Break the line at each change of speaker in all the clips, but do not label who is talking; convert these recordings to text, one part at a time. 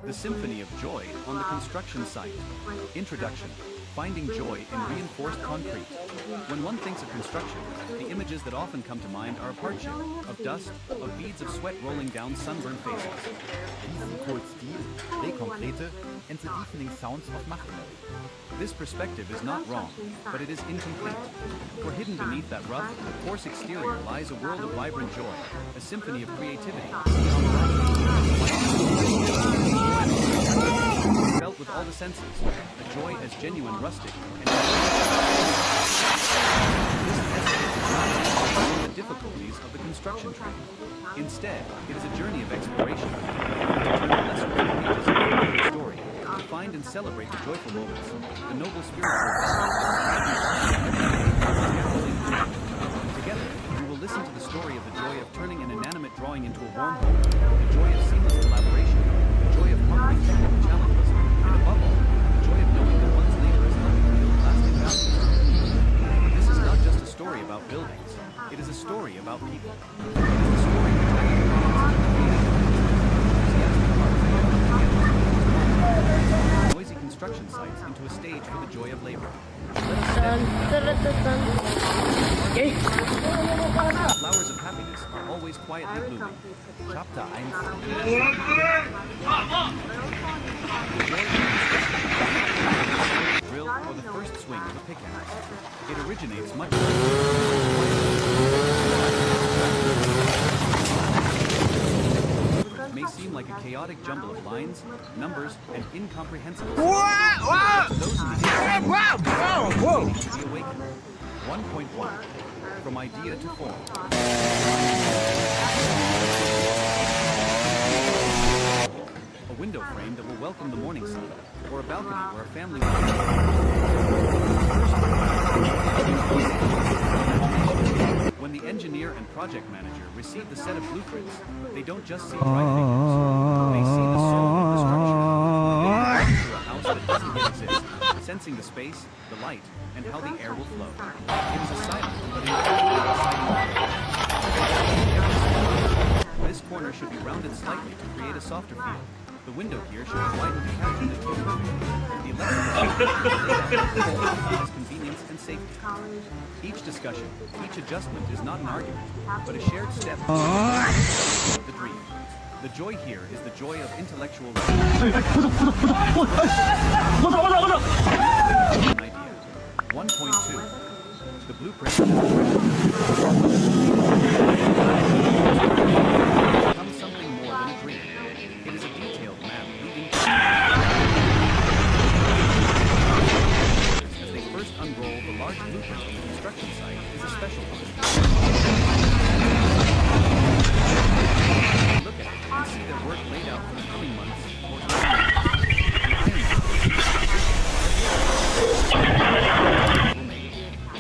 The Symphony of Joy on the Construction Site. Introduction. Finding joy in reinforced concrete. When one thinks of construction, the images that often come to mind are of hardship, of dust, of beads of sweat rolling down sunburned faces.
Easy cold steel, grey concrete, and the deafening sounds of machinery.
This perspective is not wrong, but it is incomplete. For hidden beneath that rough, coarse exterior lies a world of vibrant joy, a symphony of creativity. Felt with all the senses, a joy as genuine rustic and the difficulties of the construction trade. Instead, it is a journey of exploration, to turn the lesser pages of the story, to find and celebrate the joyful moments, the noble spiritual together, we will listen to the story of the joy of turning an inanimate drawing into a warm home, the joy of seamless collaboration, the joy of conquering technical challenges, and above all, the joy of knowing that one's labor is helping build lasting values. This is not just a story about buildings, it is a story about people. It is a story noisy construction sites into a stage for the joy of labor. Flowers of happiness are always quietly blooming.
Chapter 1.
Drill or the first swing of a pickaxe. It originates much may seem like a chaotic jumble of lines, numbers, and incomprehensible. Those in the to be awakened. 1.1. From idea to form. A window frame that will welcome the morning sun, or a balcony where a family When the engineer and project manager receive the set of blueprints, they don't just see dry figures. They see the soul of the structure. They enter into a house that doesn't yet exist, sensing the space, the light, and how the air will flow. It is a silent but incredibly exciting. This corner should be rounded slightly to create a softer feel. The window here should be widened to capture the cubicle. The electrical has convenience and safety. Each discussion, each adjustment is not an argument, but a shared step of the dream. The joy here is the joy of intellectual idea. 1.2. The blueprint becomes something more than a dream. It is a detailed map leading to as they first unroll the large blueprint of the construction site is a special one. Look at it and see their work laid out for the coming months or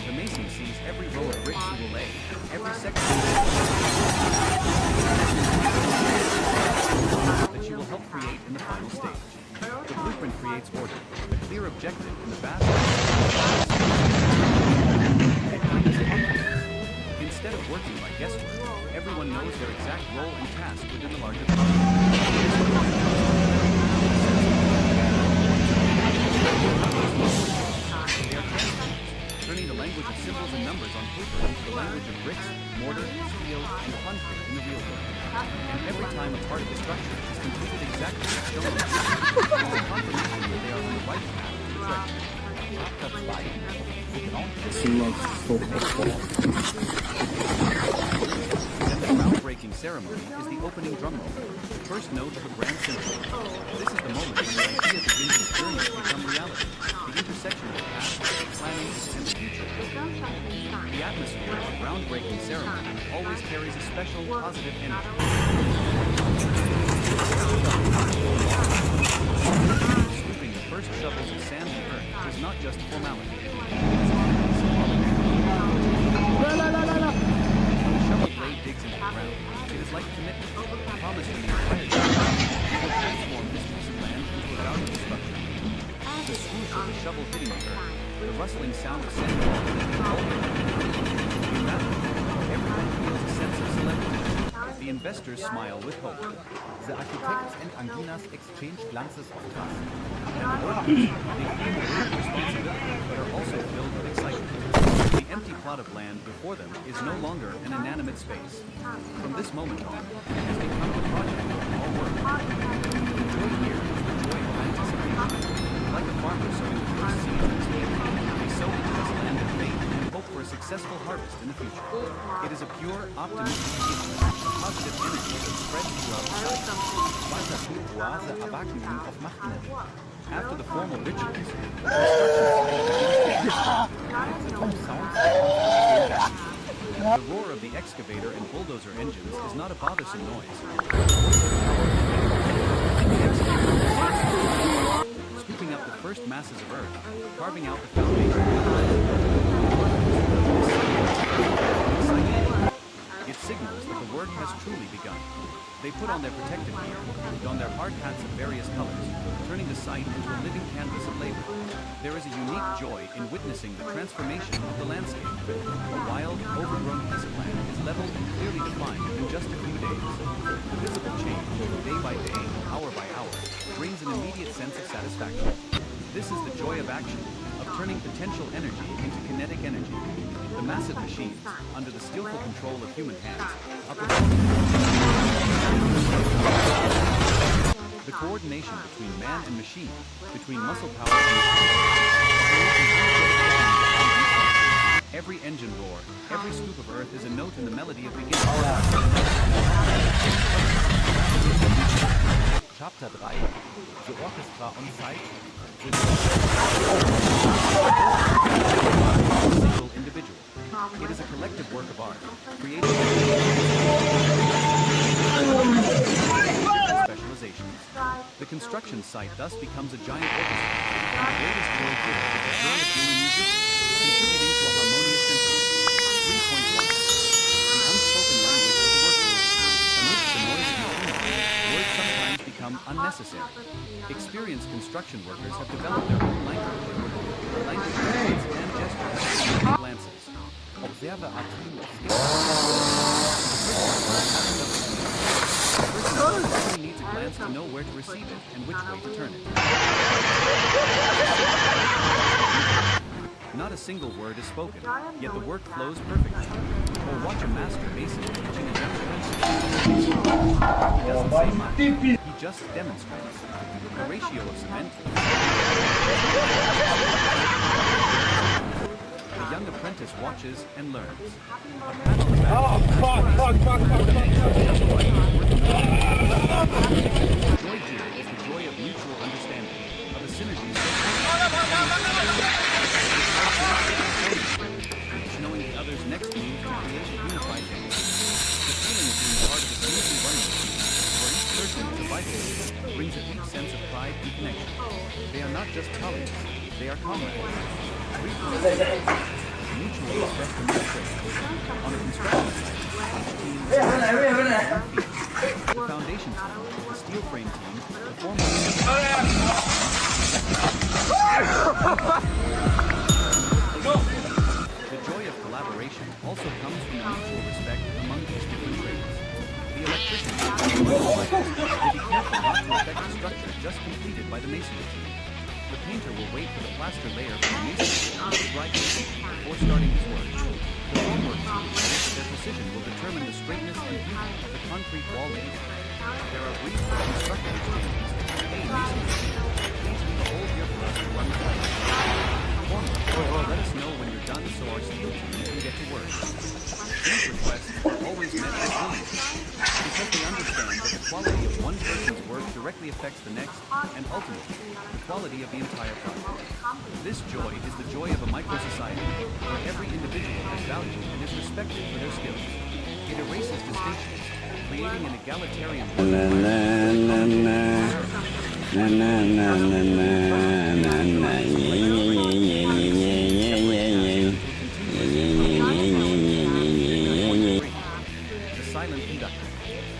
the mason sees every row of bricks he will lay, every section that she will help create in the final stage. The blueprint creates order, a clear objective in the vast. Instead of working by guesswork, everyone knows their exact role and task within the larger project. They are translators, turning the language of symbols and numbers on paper into the language of bricks, mortar, steel, and concrete in the real world. And every time a part of the structure is completed exactly as shown in the picture, it's a confirmation that they are on the right path to the treasure.
Chapter 2.
And the groundbreaking ceremony is the opening drum roll, the first note of a grand symphony. This is the moment when the idea begins its journey to become reality, the intersection of the past, planning, and the future. The atmosphere of a groundbreaking ceremony always carries a special positive energy. Scooping the first shovels of sand and earth is not just formality. It is symbolic. When the shovel blade digs into the ground, it is like commitment, a promise to the entire job. It will transform this piece of land into a valuable structure. The swoosh of the shovel hitting the earth, the rustling sound of sand, in that moment, everyone feels a sense of solemnity. The The investors smile with hope.
The architects and Anginas exchange glances of trust.
And the workers, they feel a great responsibility, but are also filled with excitement. The empty plot of land before them is no longer an inanimate space. From this moment on, it has become a project of all work. The joy here is the joy of anticipation. Like a farmer sowing the first seed of his field, they sow into this land of faith and hope for a successful harvest in the future. It is a pure, optimistic feeling, a positive energy that spreads throughout the site.
Weiter Februar the Awakening of Machinery.
After the formal rituals, the construction site begins to happen.
The sounds becomes
The roar of the excavator and bulldozer engines is not a bothersome noise. Scooping up the first masses of earth, carving out the foundation. It signals that the work has truly begun. They put on their protective gear, don their hard hats of various colors, turning the site into a living canvas of labor. There is a unique joy in witnessing the transformation of the landscape. A wild, overgrown piece of land is leveled and clearly defined in just a few days. The visible change, day by day, hour by hour, brings an immediate sense of satisfaction. This is the joy of action, of turning potential energy into kinetic energy. The massive machines, under the skillful control of human hands, are performing. The coordination between man and machine, between muscle power and machine. Every engine roar, every scoop of earth is a note in the melody of beginning.
Chapter 3. The orchestra on site.
Single individual. It is a collective work of art, created specializations. The construction site thus becomes a giant orchestra. The greatest joy here is the joy of being a musician, contributing to a harmonious symphony. 3.1. The unspoken language of the workers. Amidst the noise of machinery, words sometimes become unnecessary. Experienced construction workers have developed their own language. A language of words and gestures, and glances.
Observe a team of
only needs a glance to know where to receive it and which way to turn it. Not a single word is spoken, yet the work flows perfectly. Or watch a master mason teaching a young apprentice. He doesn't say much, he just demonstrates. The ratio of cement. The young apprentice watches and learns. A pat on the back. Joy here is the joy of mutual understanding, of a synergy each knowing the other's next move to create a unified game. The feeling of being part of a smoothly running machine, where each person is a vital brings a deep sense of pride and connection. They are not just colleagues, they are comrades. Mutual respect and trust. On a construction site, each team is the foundation team, the steel frame team, the foreman. The joy of collaboration also comes from the mutual respect among these different trades. The electrician will be careful not to affect the structure just completed by the masonry team. The painter will wait for the plaster layer for the masonry to dry before starting his work. The formwork team knows that their precision will determine the straightness and beauty of the concrete wall layout. There are brief construction exchanges. Hey, masonry team, please leave a hole here for us to run the pipe. Formwork, let us know when you're done so our steel team can get to work. These requests are always met with willingness, because they understand that the quality of one person's work directly affects the next, and ultimately, the quality of the entire project. This joy is the joy of a micro-society, where every individual is valued and is respected for their skills. It erases distinctions, creating an egalitarian silent conductor.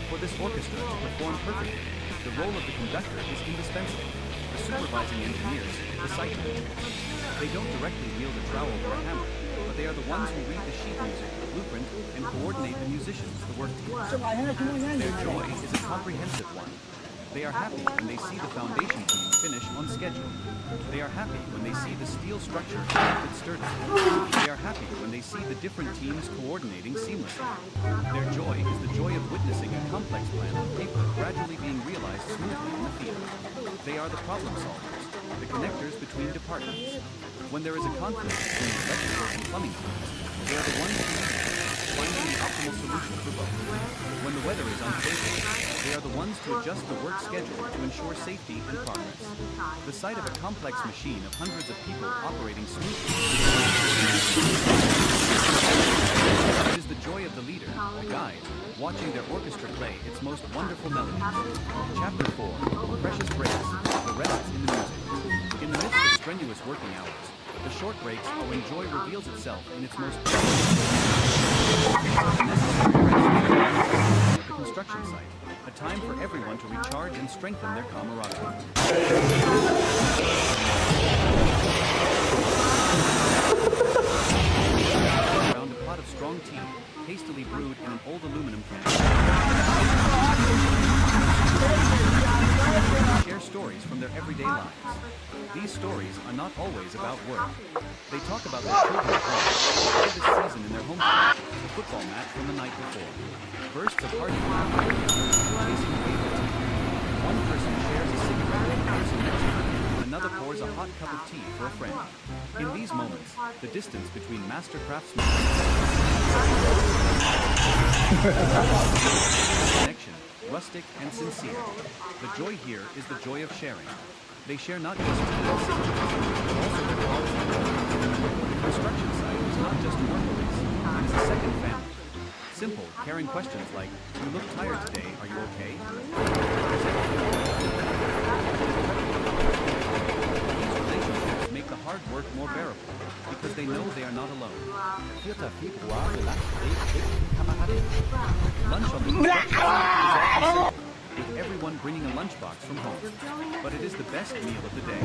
For this orchestra to perform perfectly, the role of the conductor is indispensable. The supervising engineers, the site manager. They don't directly wield a trowel or a hammer, but they are the ones who read the sheet music, the blueprint, and coordinate the musicians, the work team. Their joy is a comprehensive one. They are happy when they see the foundation team finish on schedule. They are happy when they see the steel structure connected sturdy. They are happy when they see the different teams coordinating seamlessly. Their joy is the joy of witnessing a complex plan on paper gradually being realized smoothly in the field. They are the problem solvers, the connectors between departments. When there is a conflict between electrical and plumbing teams, they are the ones who finding the optimal solution for both. When the weather is unfavorable, they are the ones to adjust the work schedule to ensure safety and progress. The sight of a complex machine of hundreds of people operating smoothly is the joy of the leader, the guide, watching their orchestra play its most wonderful melodies. Chapter 4, Precious Breaks, the rests in the music. In the midst of strenuous working hours, the short breaks are when joy reveals itself in its most at the construction site, a time for everyone to recharge and strengthen their camaraderie. Around a pot of strong tea, hastily brewed in an old aluminum can. Share stories from their everyday lives. These stories are not always about work. They talk about their children at home, this season in their home field, the football match from the night before. Bursts of hearty laughter, chasing a favorite team. One person shares a cigarette with the person next to them, another pours a hot cup of tea for a friend. In these moments, the distance between master craftsmen connection, rustic and sincere. The joy here is the joy of sharing. They share not just tea and cigarettes, but also their quality of life. The construction site is not just a workplace, it is a second family. Simple, caring questions like, "You look tired today, are you okay?" These relationships make the hard work more bearable, because they know they are not alone.
4. Februar, Kameraden.
Lunch on the construction site is often simple, with everyone bringing a lunchbox from home. But it is the best meal of the day.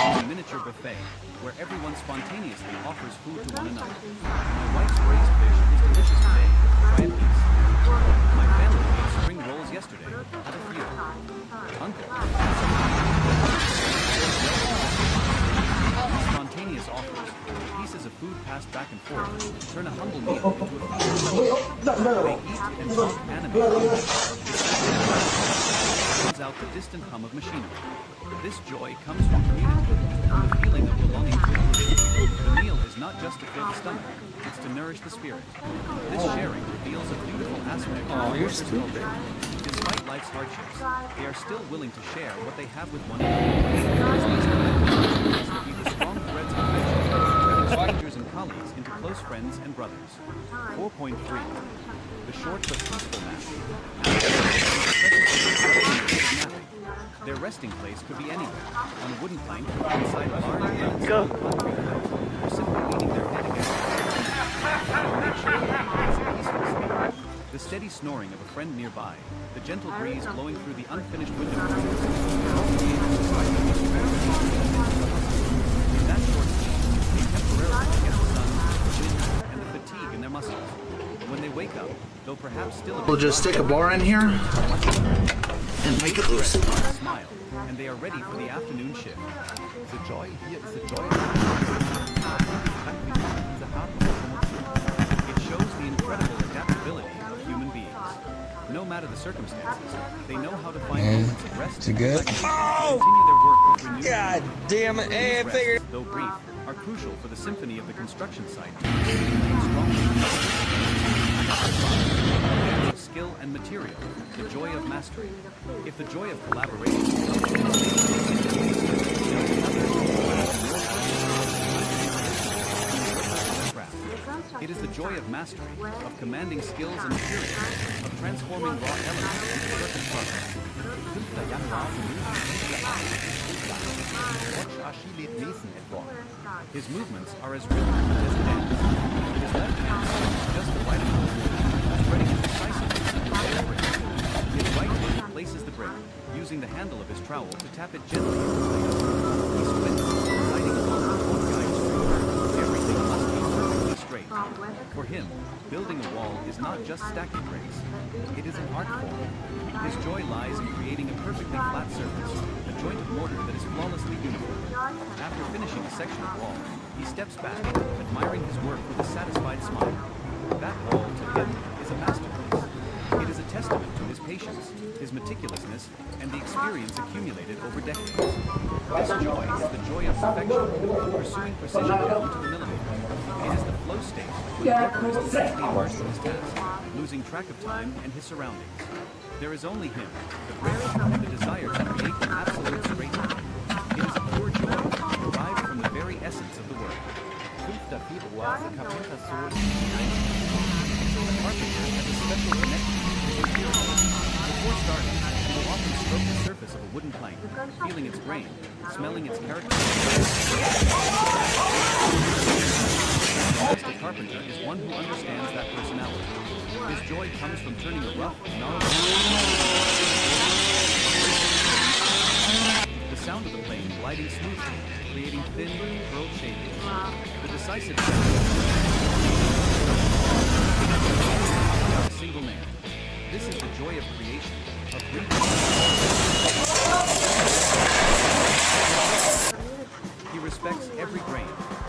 A miniature buffet, where everyone spontaneously offers food to one another. My wife's braised fish is delicious today. Try a piece. My family ate spring rolls yesterday. Have a few. Uncle. Spontaneous offers, pieces of food passed back and forth, turn a humble meal into a feast. They eat and talk animatedly. Brings out the distant hum of machinery. This joy comes from community, from the feeling of belonging to a group. The meal is not just to fill the stomach, it's to nourish the spirit. This sharing reveals a beautiful aspect of the workers' culture. Despite life's hardships, they are still willing to share what they have with one another. These will be the strong threads of friendship, turning strangers and colleagues into close friends and brothers. 4.3. The short but peaceful nap. Their resting place could be anywhere, on a wooden plank, inside a large concrete pipe, or simply leaning their head against the wall. Make sure that it's a peaceful sleep. The steady snoring of a friend nearby, the gentle breeze blowing through the unfinished window curtains. In that short sleep, they temporarily forget the sun, wind, and the fatigue in their muscles. When they wake up, though perhaps still a bit
We'll just stick a bar in here and make it loose.
smile, and they are ready for the afternoon shift.
The joy here is the joy.
It shows the incredible adaptability of human beings. No matter the circumstances, they know how to find moments of rest and reflection and continue their work with renewed
God damn it. Hey, I
These
figured.
rests, though brief, are crucial for the symphony of the construction site to remain strongly of skill and material, the joy of mastery. If the joy of collaboration it is the joy of mastery, of commanding skills and materials, of transforming raw elements into perfect products.
5. Januar, Watch Achille Mesen etwa.
His movements are as rhythmic as his dance. His left hand is just the right amount, spreading it decisively to the right brick. His right hand places the brick, using using the handle of his trowel to tap it gently into place. He squints, gliding along the long guide street. Everything must be perfectly straight. For him, building a wall is not just stacking bricks. It is an art form. His joy lies in creating a perfectly flat surface, a joint of mortar that is flawlessly uniform. After finishing a section of wall, he steps back, admiring his work with a satisfied smile. That wall, to him, is a masterpiece. It is a testament to his patience, his meticulousness, and the experience accumulated over decades. This joy is the joy of perfection, pursuing precision down to the millimeter. It is the flow state when the worker is completely immersed in his task, losing track of time and his surroundings. There is only him, the brick, and the desire to create an absolute straight line. It is a pure joy, derived from the very essence of the work.
5. Februar, Kapitelation.
The carpenter has a special connection to his material. Before starting, he will often stroke the surface of a wooden plank, feeling its grain, smelling its character. The carpenter is one who understands that personality. His joy comes from turning a rough, gnarled. The sound of the plane gliding smoothly, creating thin, curled shavings. The decisive a single man. This is the joy of creation, of breathing. He respects every grain,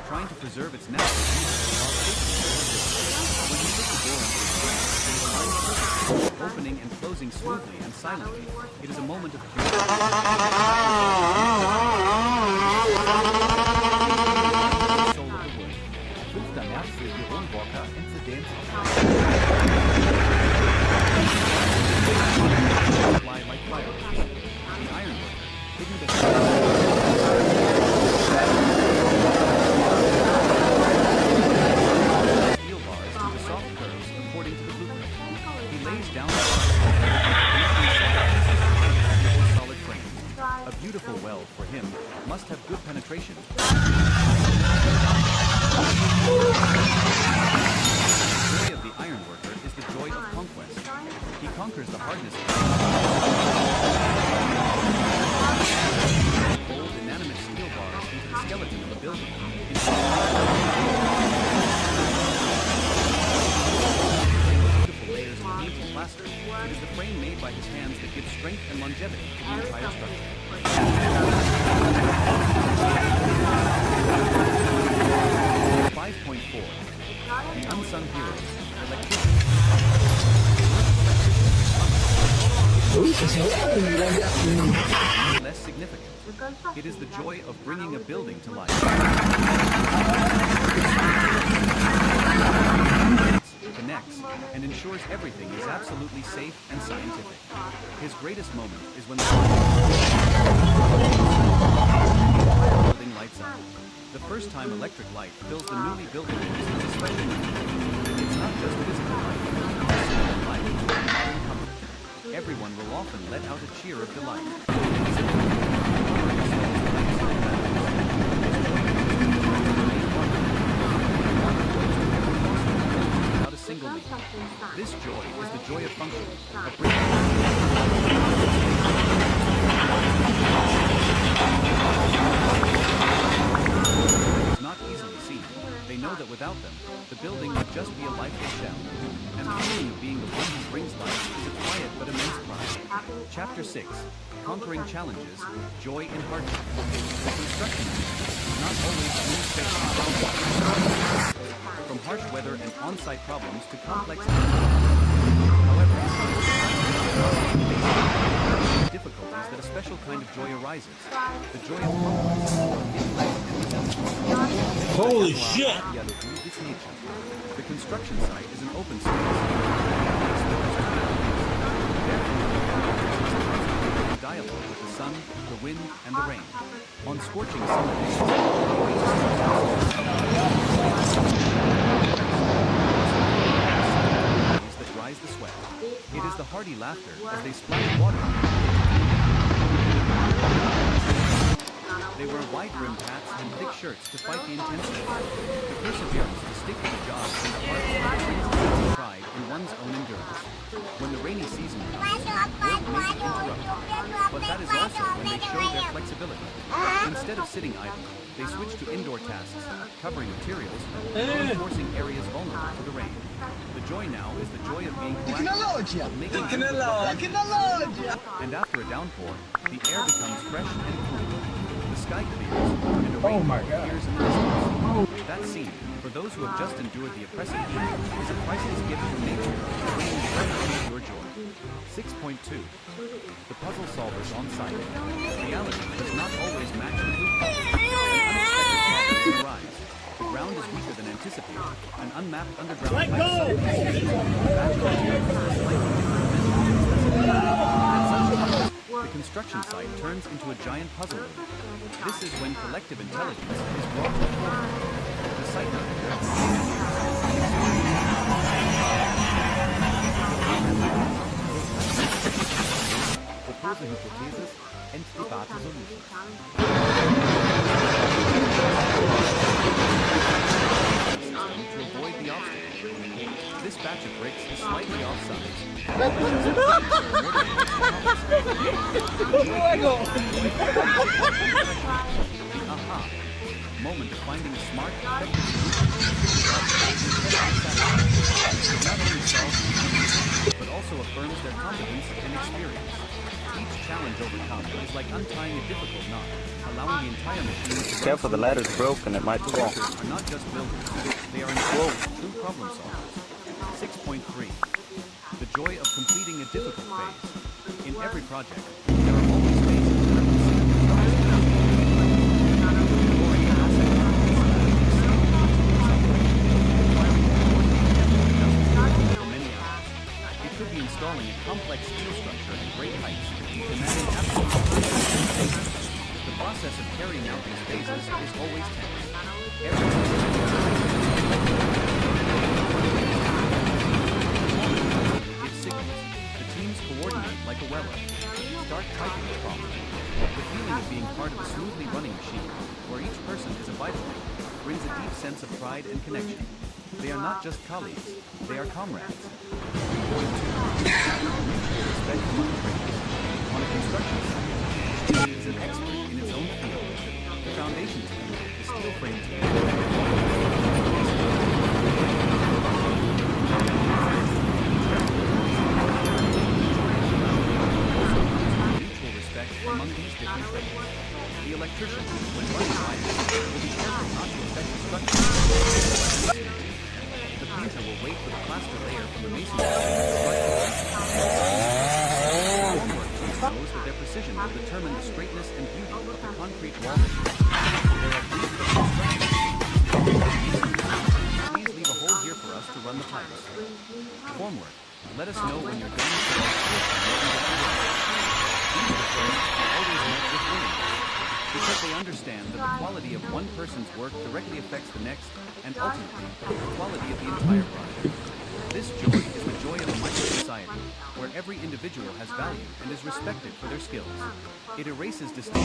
trying to preserve its natural beauty while taking when he puts the door into its place, it is aligned perfectly, opening and closing smoothly and silently. It is a moment of pure soul of the wood.
5. März, Jerome Walker, Incident.
Fly like fireworks. The ironworker, hidden behind steel bars into soft curves according to the blueprint. He lays down the solid frames. A beautiful weld for him must have good penetration. The joy of the ironworker is the joy of conquest. He conquers the hardness of fold inanimate steel bars into the skeleton of a building. Beautiful layers of paint and plaster. It is the frame made by his hands that gives strength and longevity to the entire structure. 5.4. The unsung heroes. Less significant. It is the joy of bringing a building to life. Connects and ensures everything is absolutely safe and scientific. His greatest moment is when the building lights up. The first time electric light fills the newly built rooms is a special moment. It's not just physical light, it's symbol light, modern comfort. Everyone will often let out a cheer of delight. Without a single leak. This joy is the joy of function, of not easily seen. They know that without them, the building would just be a lifeless shell. And the feeling of being the one who brings life is a quiet but immense pride. Chapter 6. Conquering challenges, joy in hardship. The construction is not always smooth sailing. From harsh weather and on-site problems to complex however, difficulties that a special kind of joy arises. The joy of
Holy shit!
The construction site is an open space. Dialogue with the sun, the wind, and the rain. On scorching summer days, that rise the sweat. It is the hearty laughter as they splash water. They wear wide-brimmed hats and thick shirts to fight the intensity. The perseverance to stick to the job and the heart of pride in one's own endurance. When the rainy season comes, work may be interrupted, but that is is also when they show their flexibility. Instead of sitting idle, they switch to indoor tasks, covering materials, reinforcing areas vulnerable to the rain. The joy now is the joy of being proactive, of making do with what there is. And after a downpour, the air becomes fresh and cool. The sky clears, and a rainbow appears in the distance. That scene, for those who have just endured the oppressive heat, is a priceless gift from nature, bringing directly to your joy. 6.2. The puzzle solvers on site. Reality does not always match the blueprint. An unexpected problem can arise. The ground is weaker than anticipated. An unmapped underground pipe suddenly sinks. The construction site turns into a giant puzzle room. This is when collective intelligence is brought to the fore. The site
Propose Hypothesis and Debate Solution.
To avoid the obstacle. This batch of bricks is slightly offside. The aha moment of finding a smart, effective solution not only solves issues, but also affirms their competence and experience. Each challenge overcome is like untying a difficult knot, allowing the entire machine to
Careful, the ladder's broken, it might fall.
Workers are not just builders, they are in fact true problem solvers. 6.3. The joy of completing a difficult phase. In every project, there are always phases where we see the progress for many hours. It could be installing a complex steel structure at great heights, demanding absolute precision. The process of carrying out these phases is always tense. Every gives signals. The teams coordinate like a weller. Start typing the prompt. The feeling of being part of a smoothly running machine, where each person is a vital link, brings a deep sense of pride and connection. They are not just colleagues, they are comrades. 3.2. Mutual respect among trades. On a construction site, each team is an expert in its own field. The foundation team, the steel frame team, mutual respect among these different trades. The electrician, when running wires, will be careful not to affect the structure. The painter will wait for the plaster layer from the masonry knows that their precision will determine the straightness and beauty of the concrete wall. There are brief instructions. Please leave a hole here for us to run the pipes. Formwork. Let us know when you're done. These requests are always met with willingness, because they understand that the quality of one person's work directly affects the next, and ultimately, the quality of the entire project. This joy is the joy of a micro-society, where every individual has value and is respected for their skills. It erases distinction.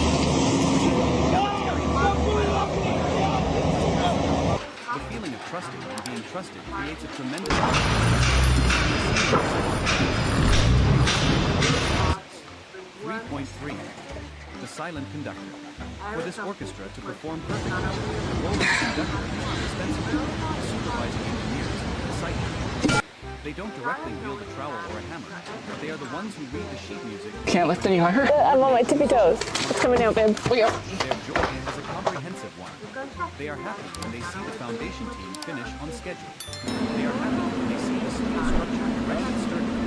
The feeling of trusting and being trusted creates a tremendous 3.3. The silent conductor. For this orchestra to perform perfectly, the role of the conductor is indispensable, supervising engineers, the site. They don't directly wield a trowel or a hammer, but they are the ones who read the sheet music.
Can't lift any higher.
I'm on my tippy toes. It's coming out, babe.
We go.
Their joy is a comprehensive one. They are happy when they see the foundation team finish on schedule. They are happy when they see the steel structure erected sturdily.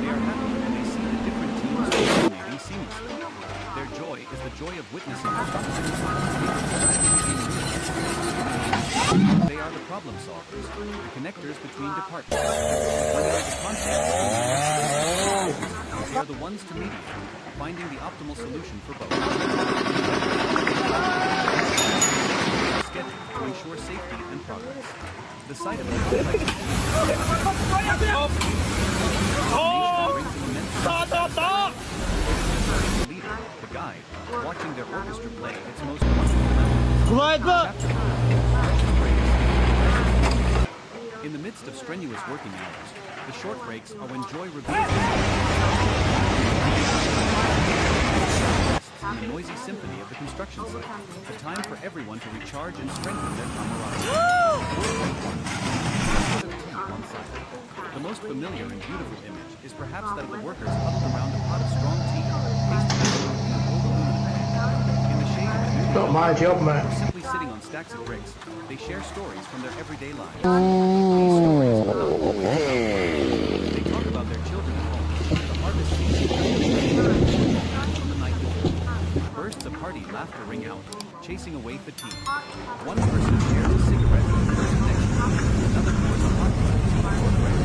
They are happy when they see the different teams coordinating seamlessly. Their joy is the joy of witnessing the They are the problem solvers, the connectors between departments. When there is a conflict, they are the ones to mediate, finding the optimal solution for both. Schedule to ensure safety and progress. The site of the leader, the guide, watching their orchestra play its most wonderful melodies. In the midst of strenuous working hours, the short breaks are when joy reveals. everyone to recharge and strengthen their camaraderie. The most familiar and beautiful image is perhaps that of the workers huddled around a pot of strong tea, tasting it in an old aluminum pan. In the shade of a newly
Not my job, mate.
or simply sitting on stacks of bricks, they share stories from their everyday lives. These stories are not always about. They talk about their children at home, the harvest season, from the night before. Bursts of hearty laughter ring out, chasing away fatigue. One person shares a cigarette with the person next to him, another pours a hot cup of tea or bread.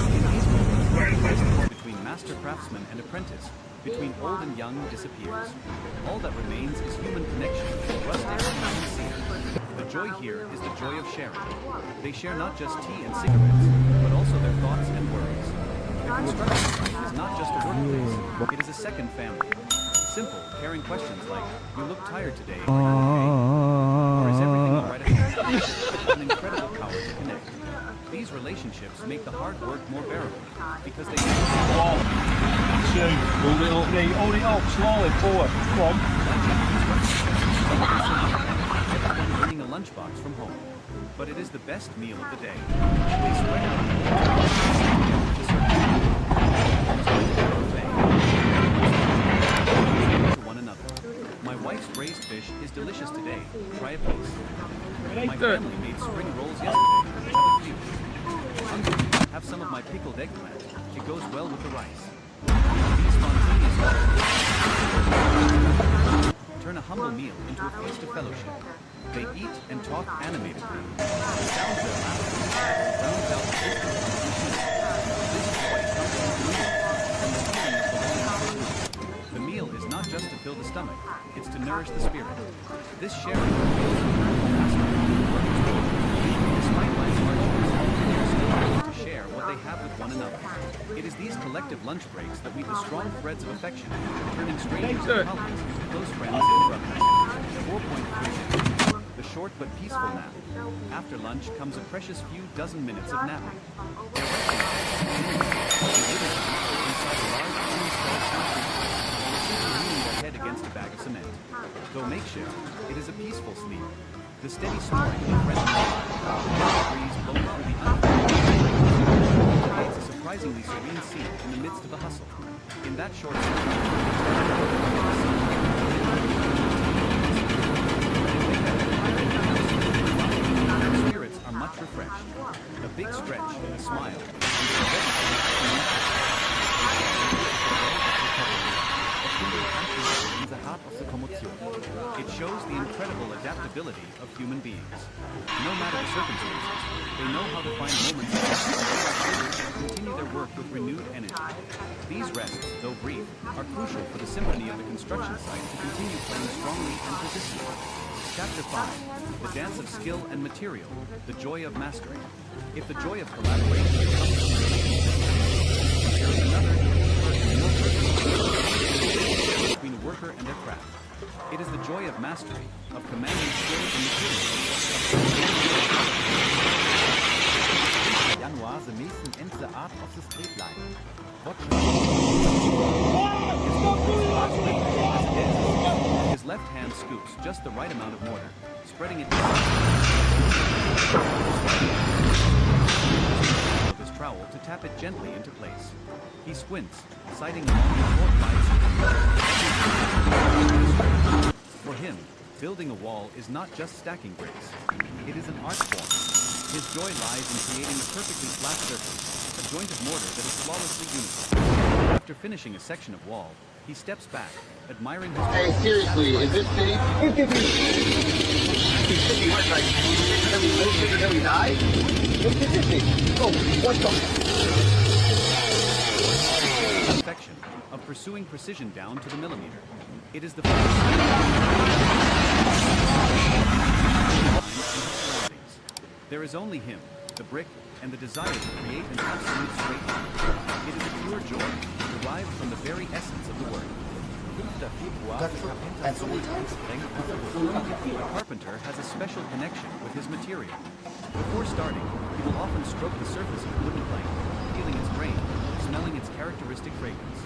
In these moments, the distance between master craftsman and apprentice, between old and young, disappears. All that remains is human connection, rustic and sincere. The joy here is the joy of sharing. They share not just tea and cigarettes, but also their thoughts and worries. The construction site is not just a workplace, it is a second family. Simple, caring questions like, "You look tired today, are you okay?" Or "Is everything alright at home?" An incredible power to connect. These relationships make the hard work more bearable, because they
Hold it up slowly forward. Come on.
everyone bringing a lunchbox from home. But it is the best meal of the day. They spread out to one another. My wife's braised fish is delicious today. Try a piece. My family made spring rolls yesterday. Have a few. Hungry? Have some of my pickled eggplant. It goes well with the rice. These spontaneous turn a humble meal into a feast of fellowship. They eat and talk animatedly. The sound of their laughter rounds out the distant conversation. This is what comes from the meal, from the feeling of belonging. The meal is not just to fill the stomach, it's to nourish the spirit. This sharing reveals the incredible aspect of the workers' world. Despite life's hardships, they are still able to share what they have with one another. It is these collective lunch breaks that weave the strong threads of affection, turning strangers and colleagues into close friends and brothers. 4.3. The short but peaceful nap. After lunch comes a precious few dozen minutes of napping. Their inside a large uninstalled concrete plant, simply leaning their head against a bag of cement. Though makeshift, it is a peaceful sleep. The steady snoring of a friendly breeze blowing through the creates a surprisingly serene scene in the midst of the hustle. In that short spirits are much refreshed. A big stretch, a smile,
in the heart of the commotion.
it shows the incredible adaptability of human beings. No matter the circumstances, they know how to find moments of rest and continue their work with renewed energy. These rests, though brief, are crucial for the symphony of the construction site to continue playing strongly and persistently. Chapter 5, the dance of skill and material, the joy of mastery. If the joy of collaboration comes from there is another more personal between a worker and their craft. It is the joy of mastery, of commanding skill and material.
Januar, the mason and the art of the straight line. Watch
His left hand scoops just the right amount of mortar, spreading it of his trowel to tap it gently into place. He squints, sighting along the short lights. For him, building a wall is not just stacking bricks. It is an art form. His joy lies in creating a perfectly flat surface, a joint of mortar that is flawlessly uniform. After finishing a section of wall, he steps back, admiring his...
Hey, seriously, is this fitting? Can we die? What's this thing? Oh, what the...
perfection of pursuing precision down to the millimeter. It is the There is only him, the brick, and the desire to create an absolute straight line. It is a pure joy, derived from the very essence of the work.
5. Februar, the
The carpenter has a special connection with his material. Before starting, he will often stroke the surface of a wooden plank, feeling its grain, smelling its characteristic fragrance.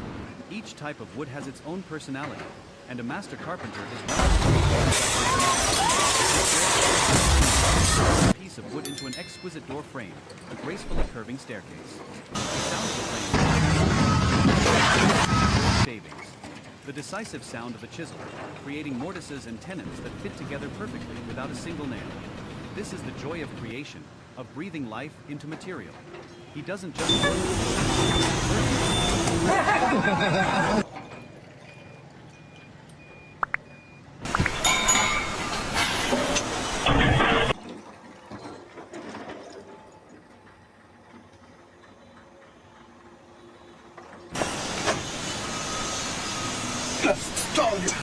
Each type of wood has its own personality, and a master carpenter is a piece of wood into an exquisite door frame, a gracefully curving staircase. The sound of the frame shavings. The decisive sound of the chisel, creating mortises and tenons that fit together perfectly without a single nail. This is the joy of creation, of breathing life into material. He doesn't just work.
Stop it!